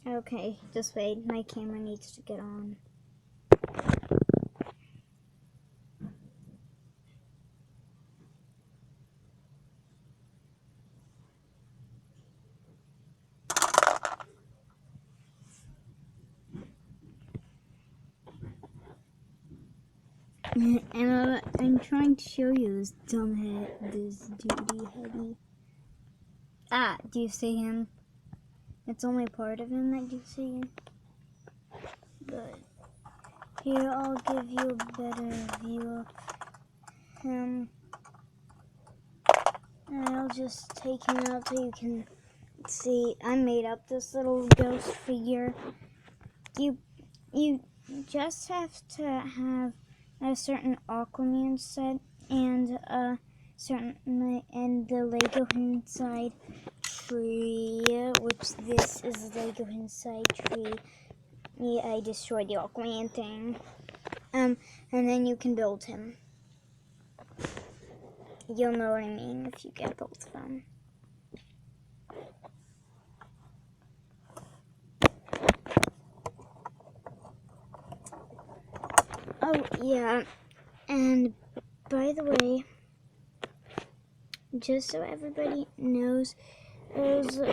Okay, just wait. My camera needs to get on. And I'm trying to show you this this duty heady. Ah, do you see him? It's only part of him that you see. But here, I'll give you a better view of him. And I'll just take him out so you can see. I made up this little ghost figure. You just have to have a certain Aquaman set and a certain and the Lego inside tree, which this is Lego inside tree. Yeah, I destroyed the Aquaman thing. And then you can build him. You'll know what I mean if you get both of them. Oh, yeah. And by the way, just so everybody knows, the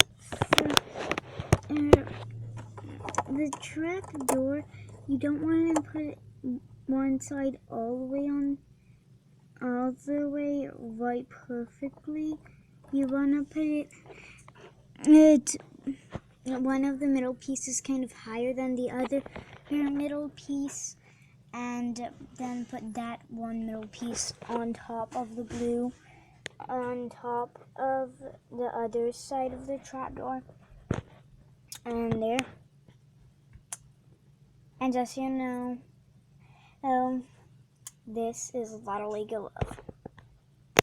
trap door, you don't want to put one side all the way right perfectly. You want to put one of the middle pieces kind of higher than the other middle piece, and then put that one middle piece on top of the blue, on top of the other side of the trapdoor, and there. And just so you know, this is Lotta Lego Love.